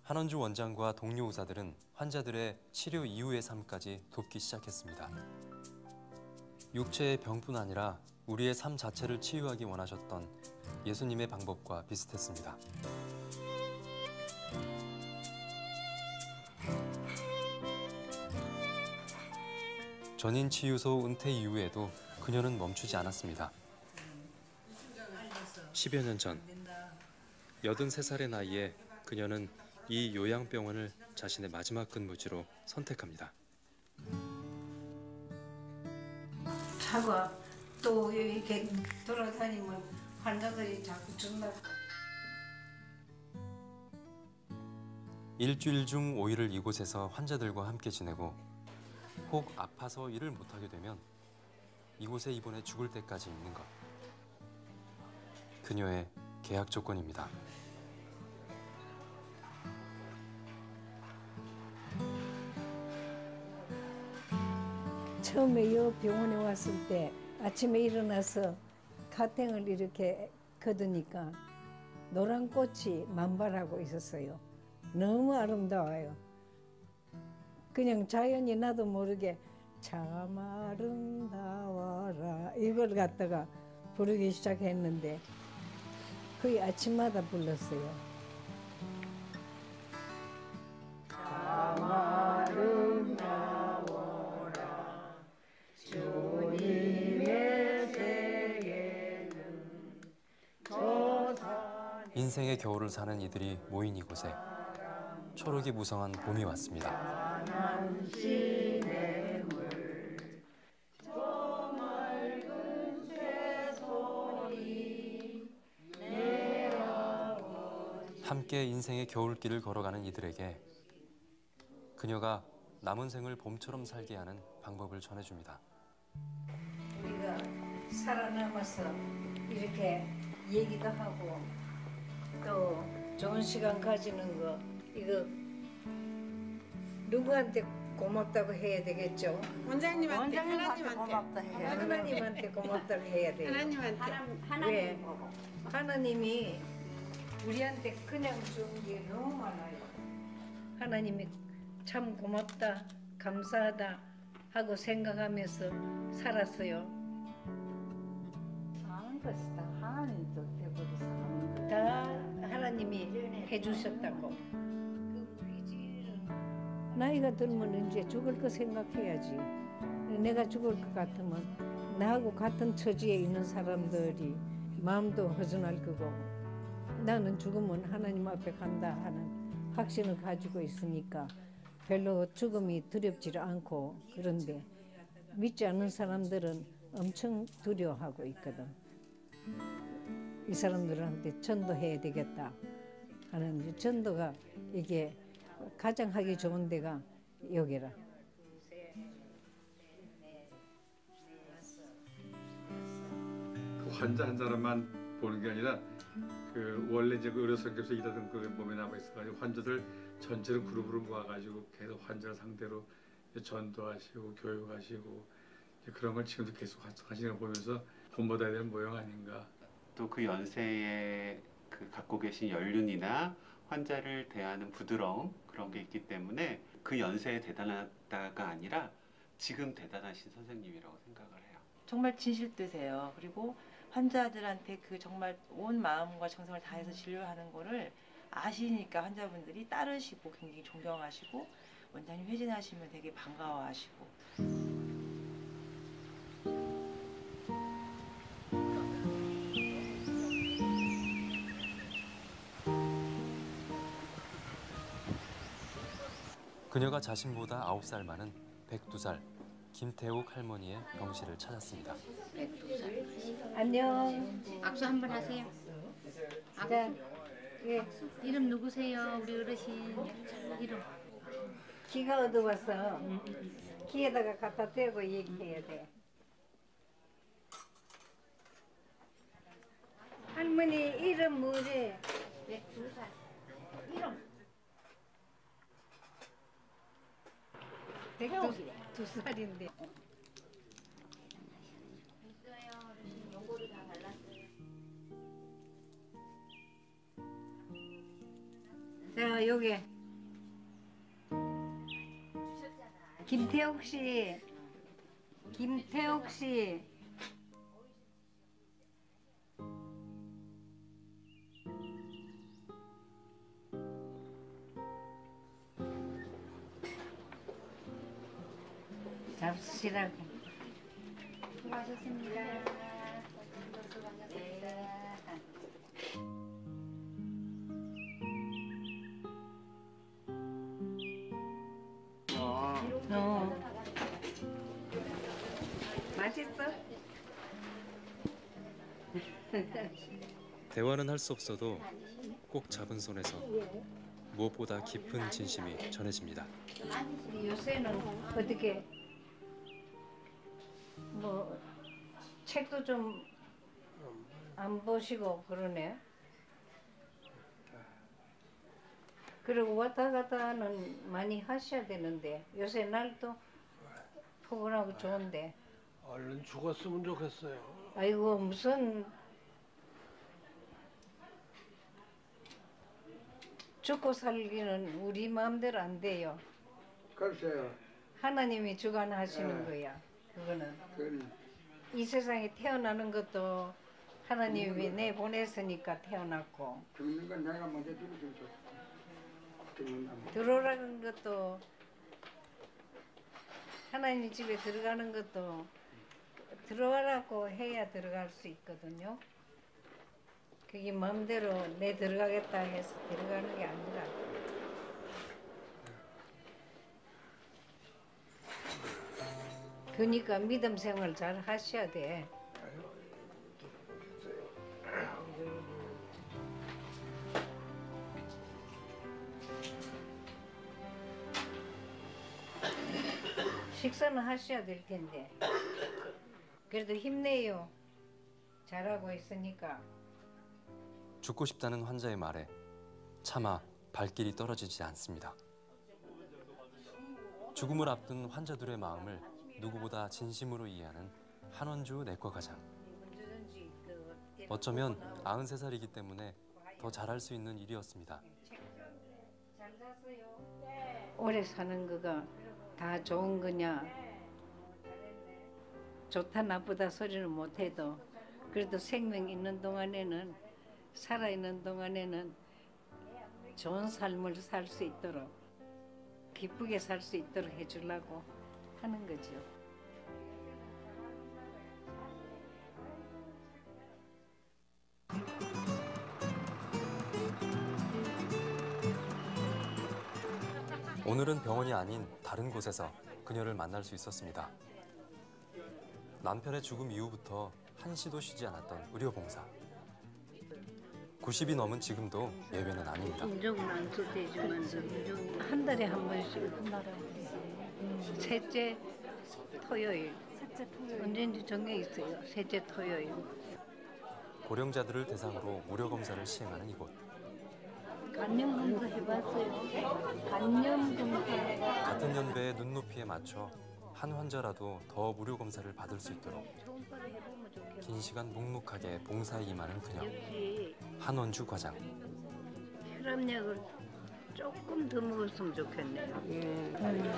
한원주 원장과 동료 의사들은 환자들의 치료 이후의 삶까지 돕기 시작했습니다. 육체의 병뿐 아니라 우리의 삶 자체를 치유하기 원하셨던 예수님의 방법과 비슷했습니다. 전인치유소 은퇴 이후에도 그녀는 멈추지 않았습니다. 10여 년 전, 83살의 나이에 그녀는 이 요양병원을 자신의 마지막 근무지로 선택합니다. 차가 또 이렇게 돌아다니면 환자들이 자꾸 준다고. 일주일 중 5일을 이곳에서 환자들과 함께 지내고 혹 아파서 일을 못하게 되면 이곳에 입원해 죽을 때까지 있는 것. 그녀의 계약 조건입니다. 처음에 이 병원에 왔을 때 아침에 일어나서 가탱을 이렇게 걷으니까 노란 꽃이 만발하고 있었어요. 너무 아름다워요. 그냥 자연이 나도 모르게 참 아름다워라 이걸 갖다가 부르기 시작했는데 거의 아침마다 불렀어요. 참 아름다워라 주님의 세계는 인생의 겨울을 사는 이들이 모인 이곳에 초록이 무성한 봄이 왔습니다. 함께 인생의 겨울길을 걸어가는 이들에게 그녀가 남은 생을 봄처럼 살게 하는 방법을 전해줍니다. 우리가 살아남아서 이렇게 얘기도 하고 또 좋은 시간 가지는 거 이거 누구한테 고맙다고 해야 되겠죠? 원장님한테 고맙다 해요. 하나님한테 고맙다고 해야 돼요. 왜? 하나님이 우리한테 그냥 준 게 너무 많아요. 하나님이 참 고맙다, 감사하다 하고 생각하면서 살았어요. 사는 것이다. 하나님 뜻대로 사는 것. 다 하나님이 해주셨다고. 나이가 들면 이제 죽을 거 생각해야지. 내가 죽을 것 같으면 나하고 같은 처지에 있는 사람들이 마음도 허전할 거고 나는 죽으면 하나님 앞에 간다 하는 확신을 가지고 있으니까 별로 죽음이 두렵지 않고 그런데 믿지 않는 사람들은 엄청 두려워하고 있거든. 이 사람들한테 전도해야 되겠다 하는 전도가 이게 가장 하기 좋은 데가 여기라. 그 환자 한 사람만 보는 게 아니라 그 원래 이제 그 의료선교에서 일하던 그 몸에 남아 있어가지고 환자들 전체를 그룹으로 모아가지고 계속 환자를 상대로 전도하시고 교육하시고 그런 걸 지금도 계속 하시는 걸 보면서 본받아야 될 모형 아닌가. 또 그 연세에 그 갖고 계신 연륜이나 환자를 대하는 부드러움 그런 게 있기 때문에 그 연세에 대단하다가 아니라 지금 대단하신 선생님이라고 생각을 해요. 정말 진실되세요. 그리고 환자들한테 그 정말 온 마음과 정성을 다해서 진료하는 거를 아시니까 환자분들이 따르시고 굉장히 존경하시고 원장님 회진하시면 되게 반가워하시고. 그녀가 자신보다 9살 많은 102살 김태욱 할머니의 병실을 찾았습니다. 안녕. 악수 한번 하세요. 자, 예, 이름 누구세요? 우리 어르신 이름. 귀가 어두워서 귀에다가 갖다 대고 얘기해야 돼. 할머니 이름 뭐지? 102살. 이름. 102살인데. 있어요. 어르신 연고를 다 발랐어요. 자, 요게 김태욱 씨. 김태욱 씨. 잡수시라고. 수고하셨습니다. 반갑습니다. 맛있어? 대화는 할 수 없어도 꼭 잡은 손에서 무엇보다 깊은 진심이 전해집니다. 요새는 어떻게 뭐 책도 좀 안 보시고 그러네. 그리고 왔다 갔다는 많이 하셔야 되는데 요새 날도 포근하고 좋은데. 얼른 죽었으면 좋겠어요. 아이고 무슨 죽고 살기는 우리 마음대로 안 돼요. 글쎄요. 하나님이 주관하시는 거야. 그거는 이 세상에 태어나는 것도 하나님이 내보냈으니까 태어났고, 죽는 건 내가 먼저 죽어서 들어오라는 것도 하나님 집에 들어가는 것도 들어가라고 해야 들어갈 수 있거든요. 그게 마음대로 내 들어가겠다 해서 들어가는 게 아니라. 그러니까 믿음 생활 잘 하셔야 돼. 식사는 하셔야 될 텐데. 그래도 힘내요. 잘하고 있으니까. 죽고 싶다는 환자의 말에 차마 발길이 떨어지지 않습니다. 죽음을 앞둔 환자들의 마음을 누구보다 진심으로 이해하는 한원주 내과과장. 어쩌면 93살이기 때문에 더 잘할 수 있는 일이었습니다. 오래 사는 거가 다 좋은 거냐? 좋다 나쁘다 소리는 못해도 그래도 생명 있는 동안에는, 살아있는 동안에는 좋은 삶을 살 수 있도록, 기쁘게 살 수 있도록 해주려고 하는 거죠. 오늘은 병원이 아닌 다른 곳에서 그녀를 만날 수 있었습니다. 남편의 죽음 이후부터 한시도 쉬지 않았던 의료봉사. 90이 넘은 지금도 예외는 아닙니다. 인정은 안 써도 되지만 한 달에 한 번씩 셋째 토요일. 언제인지 정해 있어요. 셋째 토요일. 고령자들을 대상으로 무료 검사를 시행하는 이곳. 간염 검사 해봤어요. 간염 검사. 같은 연배의 눈높이에 맞춰 한 환자라도 더 무료 검사를 받을 수 있도록 긴 시간 묵묵하게 봉사에 임하는 그녀. 한원주 과장. 혈압약을 조금 더 먹었으면 좋겠네요.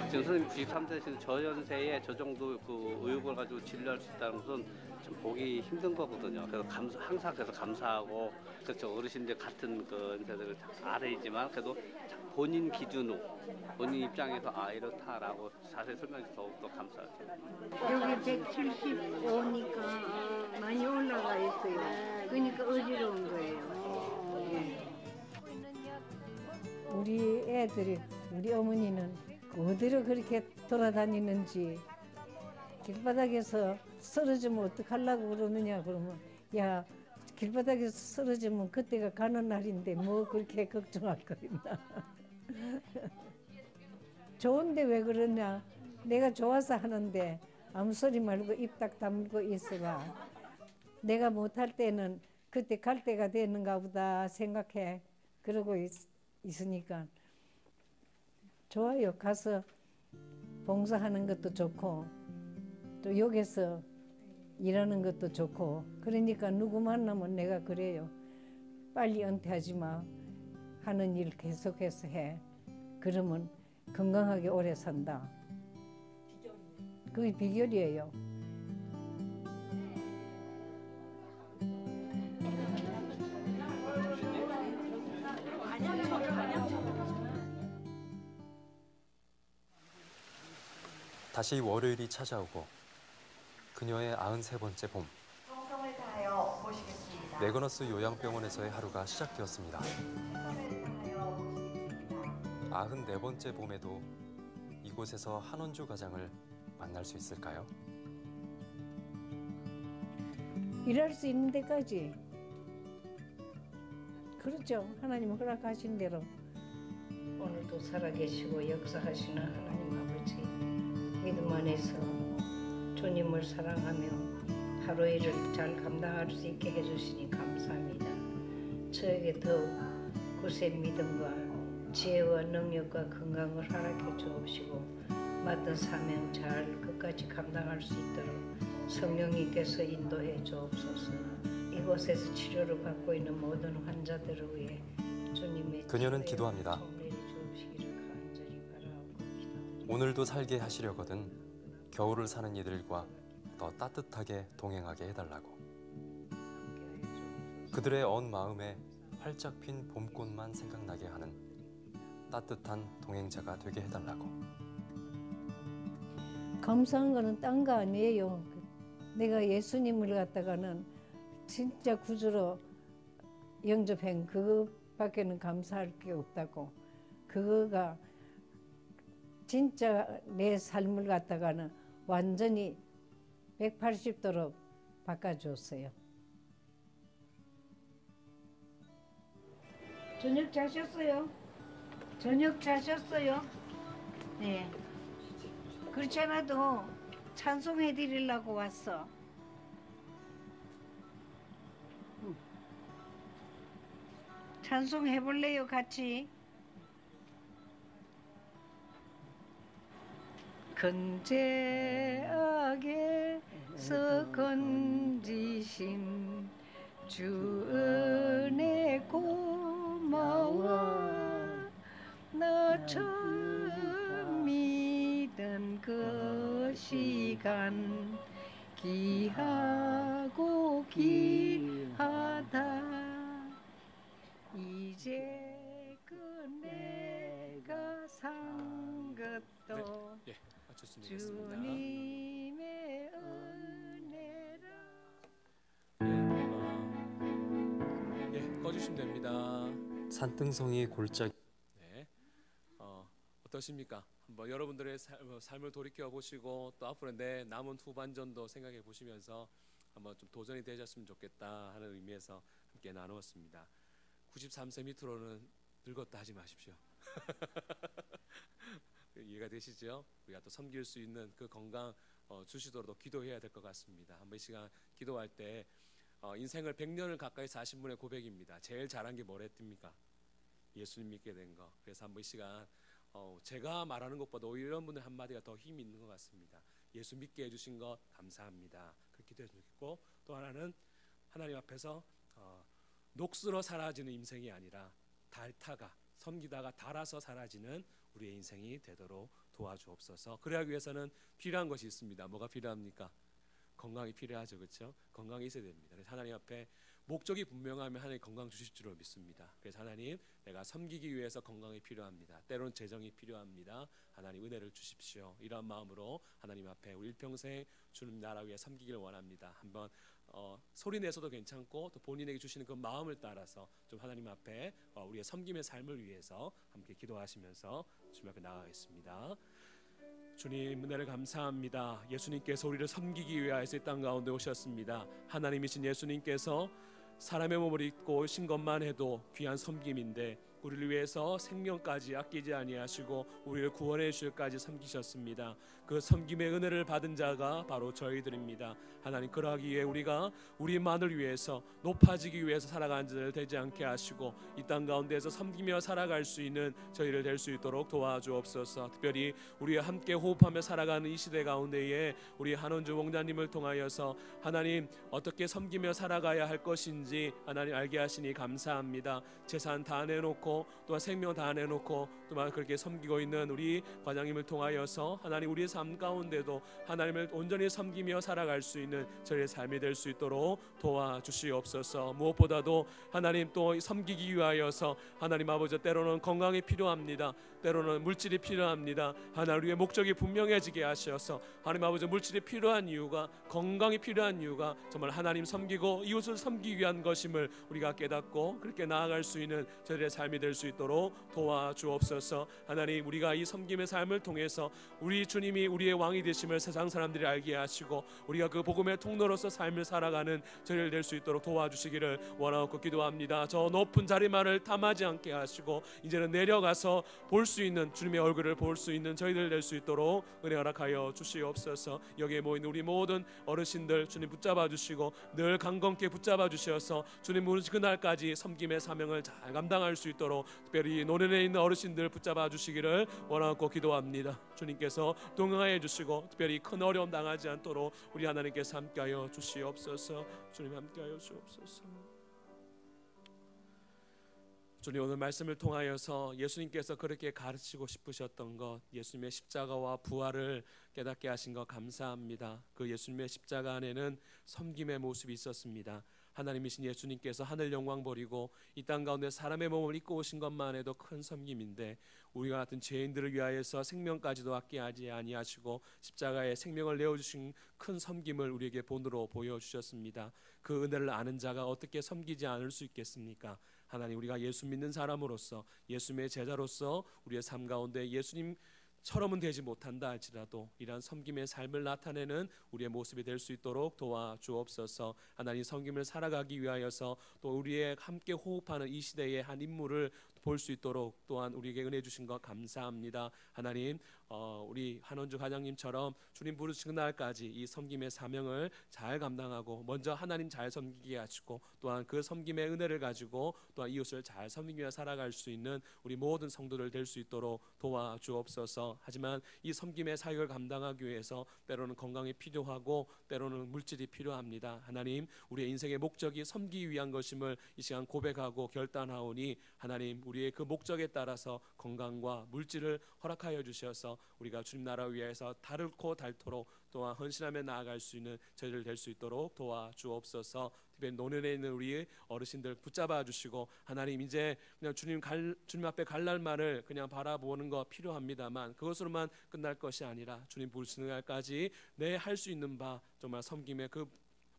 지금 선생님 93세시는 저 연세에 저 정도 그 의욕을 가지고 진료할 수 있다는 것은 좀 보기 힘든 거거든요. 그래서 항상 그래서 감사하고 그렇죠. 어르신들 같은 그 연세들 아래이지만 그래도 본인 기준으로 본인 입장에서 아 이렇다라고 자세히 설명해서 더욱더 감사하죠. 여기 175니까 많이 올라가 있어요. 그러니까 어지러운 거예요. 예. 우리 애들이, 우리 어머니는 어디로 그렇게 돌아다니는지 길바닥에서 쓰러지면 어떡하려고 그러느냐 그러면 야 길바닥에서 쓰러지면 그때가 가는 날인데 뭐 그렇게 걱정할 거 있나. 좋은데 왜 그러냐. 내가 좋아서 하는데 아무 소리 말고 입 딱 다물고 있어봐. 내가 못할 때는 그때 갈 때가 되는가 보다 생각해. 그러고 있으니까 좋아요. 가서 봉사하는 것도 좋고 또 여기서 일하는 것도 좋고 그러니까 누구 만나면 내가 그래요. 빨리 은퇴하지 마. 하는 일 계속해서 해. 그러면 건강하게 오래 산다. 그게 비결이에요. 다시 월요일이 찾아오고 그녀의 93번째 봄. 정성을 다하여 모시겠습니다. 레거너스 요양병원에서의 하루가 시작되었습니다. 94번째 봄에도 이곳에서 한원주 가장을 만날 수 있을까요? 일할 수 있는 데까지. 그렇죠. 하나님 허락하신 대로. 오늘도 살아계시고 역사하시는 하나님 아버지 믿음 안에서 주님을 사랑하며 하루 일을 잘 감당할 수 있게 해주시니 감사합니다. 저에게 더욱 굳센 믿음과 지혜와 능력과 건강을 허락해 주옵시고 맡은 사명 잘 끝까지 감당할 수 있도록 성령님께서 인도해 주옵소서. 이곳에서 치료를 받고 있는 모든 환자들을 위해 주님의 그녀는 기도합니다. 오늘도 살게 하시려거든 겨울을 사는 이들과 더 따뜻하게 동행하게 해달라고. 그들의 언 마음에 활짝 핀 봄꽃만 생각나게 하는 따뜻한 동행자가 되게 해달라고. 감사한 거는 딴 거 아니에요. 내가 예수님을 갖다가는 진짜 구주로 영접한 그거밖에는 감사할 게 없다고. 그거가 진짜 내 삶을 갖다가는 완전히 180도로 바꿔줬어요. 저녁 자셨어요? 저녁 자셨어요? 네. 그렇지 않아도 찬송해 드리려고 왔어. 찬송해 볼래요, 같이? 건재하게서 건지신 주 은혜 고마워. 나 처음 믿은 그 시간 귀하고 귀하다. 이제 그 내가 산 것도 네, 마쳤습니다. 주님의 은혜라. 꺼주시면 됩니다. 산등성이 골짜기. 네, 어떠십니까? 한번 여러분들의 삶을 돌이켜 보시고 또 앞으로 내 남은 후반전도 생각해 보시면서 한번 좀 도전이 되셨으면 좋겠다 하는 의미에서 함께 나누었습니다. 93세 밑으로는 늙었다 하지 마십시오. 이해가 되시죠? 우리가 또 섬길 수 있는 그 건강 주시도록 기도해야 될 것 같습니다. 한번 이 시간 기도할 때 인생을 100년을 가까이 사신 분의 고백입니다. 제일 잘한 게 뭐랬습니까? 예수님 믿게 된 거. 그래서 한번 이 시간 제가 말하는 것보다 오히려 이런 분들 한마디가 더 힘이 있는 것 같습니다. 예수 믿게 해주신 것 감사합니다. 그렇게 기도했으면 좋겠고, 또 하나는 하나님 앞에서 녹슬어 사라지는 인생이 아니라 닳다가 섬기다가 닳아서 사라지는 우리의 인생이 되도록 도와주옵소서. 그러기 위해서는 필요한 것이 있습니다. 뭐가 필요합니까? 건강이 필요하죠. 그렇죠? 건강이 있어야 됩니다. 그래서 하나님 앞에 목적이 분명하면 하나님 건강 주실 줄로 믿습니다. 그래서 하나님, 내가 섬기기 위해서 건강이 필요합니다. 때로는 재정이 필요합니다. 하나님 은혜를 주십시오. 이런 마음으로 하나님 앞에 우리 일평생 주님 나라 위해 섬기기를 원합니다. 한번 소리 내서도 괜찮고 또 본인에게 주시는 그 마음을 따라서 좀 하나님 앞에 우리의 섬김의 삶을 위해서 함께 기도하시면서 주님 앞에 나아가겠습니다. 주님, 은혜를 감사합니다. 예수님께서 우리를 섬기기 위하여서 이 땅 가운데 오셨습니다. 하나님이신 예수님께서 사람의 몸을 입고 오신 것만 해도 귀한 섬김인데, 우리를 위해서 생명까지 아끼지 아니하시고 우리를 구원해 주실까지 섬기셨습니다. 그 섬김의 은혜를 받은 자가 바로 저희들입니다. 하나님, 그러하기 위해 우리가 우리만을 위해서 높아지기 위해서 살아가는 자들 되지 않게 하시고 이 땅 가운데에서 섬기며 살아갈 수 있는 저희를 될 수 있도록 도와주옵소서. 특별히 우리와 함께 호흡하며 살아가는 이 시대 가운데에 우리 한원주 목사님을 통하여서 하나님 어떻게 섬기며 살아가야 할 것인지 하나님 알게 하시니 감사합니다. 재산 다 내놓고 또한 생명 다 내놓고 또한 그렇게 섬기고 있는 우리 과장님을 통하여서 하나님 우리의 삶 가운데도 하나님을 온전히 섬기며 살아갈 수 있는 저희의 삶이 될 수 있도록 도와주시옵소서. 무엇보다도 하나님 또 섬기기 위하여서 하나님 아버지 때로는 건강이 필요합니다. 때로는 물질이 필요합니다. 하나님 우리의 목적이 분명해지게 하셔서 하나님 아버지 물질이 필요한 이유가, 건강이 필요한 이유가 정말 하나님 섬기고 이웃을 섬기기 위한 것임을 우리가 깨닫고 그렇게 나아갈 수 있는 저희의 삶이 될 수 있도록 도와주옵소서. 하나님, 우리가 이 섬김의 삶을 통해서 우리 주님이 우리의 왕이 되심을 세상 사람들이 알게 하시고 우리가 그 복음의 통로로서 삶을 살아가는 저희를 될 수 있도록 도와주시기를 원하고 기도합니다. 저 높은 자리만을 탐하지 않게 하시고 이제는 내려가서 볼 수 있는 주님의 얼굴을 볼 수 있는 저희들 될 수 있도록 은혜 허락하여 주시옵소서. 여기에 모인 우리 모든 어르신들 주님 붙잡아 주시고 늘 강건케 붙잡아 주셔서 주님 오실 그날까지 섬김의 사명을 잘 감당할 수 있도록 특별히 노년에 있는 어르신들 붙잡아 주시기를 원하고 기도합니다. 주님께서 동행하여 주시고 특별히 큰 어려움 당하지 않도록 우리 하나님께서 함께하여 주시옵소서. 주님 함께하여 주옵소서. 주님, 오늘 말씀을 통하여서 예수님께서 그렇게 가르치고 싶으셨던 것, 예수님의 십자가와 부활을 깨닫게 하신 것 감사합니다. 그 예수님의 십자가 안에는 섬김의 모습이 있었습니다. 하나님이신 예수님께서 하늘 영광 버리고 이 땅 가운데 사람의 몸을 입고 오신 것만 해도 큰 섬김인데, 우리와 같은 죄인들을 위하여서 생명까지도 아끼지 아니하시고 십자가에 생명을 내어주신 큰 섬김을 우리에게 본으로 보여주셨습니다. 그 은혜를 아는 자가 어떻게 섬기지 않을 수 있겠습니까? 하나님, 우리가 예수 믿는 사람으로서 예수님의 제자로서 우리의 삶 가운데 예수님처럼은 되지 못한다 할지라도 이러한 섬김의 삶을 나타내는 우리의 모습이 될 수 있도록 도와주옵소서. 하나님, 섬김을 살아가기 위하여서 또 우리의 함께 호흡하는 이 시대의 한 인물을 볼 수 있도록 또한 우리에게 은혜 주신 것 감사합니다. 하나님, 우리 한원주 과장님처럼 주님 부르신 날까지 이 섬김의 사명을 잘 감당하고 먼저 하나님 잘 섬기게 하시고 또한 그 섬김의 은혜를 가지고 또한 이웃을 잘 섬기며 살아갈 수 있는 우리 모든 성도들 될 수 있도록 도와주옵소서. 하지만 이 섬김의 사역을 감당하기 위해서 때로는 건강이 필요하고 때로는 물질이 필요합니다. 하나님, 우리의 인생의 목적이 섬기기 위한 것임을 이 시간 고백하고 결단하오니 하나님, 우리의 그 목적에 따라서 건강과 물질을 허락하여 주셔서 우리가 주님 나라 위해서 닳고 닳도록 또한 헌신하며 나아갈 수 있는 저희들 될 수 있도록 도와주옵소서. 특별히 노년에 있는 우리 어르신들 붙잡아 주시고 하나님, 이제 그냥 주님 앞에 갈 날만을 그냥 바라보는 거 필요합니다만 그것으로만 끝날 것이 아니라 주님 부르시는 날까지 내 할 수 있는 바 정말 섬김의 그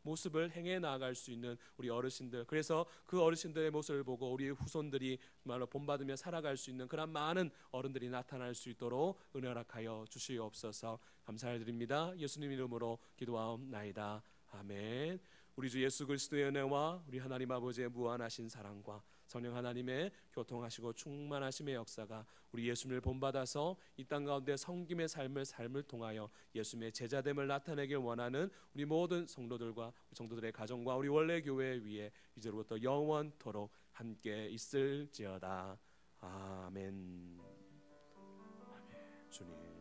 모습을 행해 나아갈 수 있는 우리 어르신들, 그래서 그 어르신들의 모습을 보고 우리 후손들이 정말로 본받으며 살아갈 수 있는 그런 많은 어른들이 나타날 수 있도록 은혜 허락하여 주시옵소서. 감사드립니다. 예수님 이름으로 기도하옵나이다. 아멘. 우리 주 예수 그리스도의 은혜와 우리 하나님 아버지의 무한하신 사랑과 성령 하나님의 교통하시고 충만하심의 역사가 우리 예수님을 본받아서 이 땅 가운데 섬김의 삶을 통하여 예수님의 제자됨을 나타내길 원하는 우리 모든 성도들과 성도들의 가정과 우리 원래 교회 위에 이제로부터 영원토록 함께 있을지어다. 아멘. 아멘. 주님.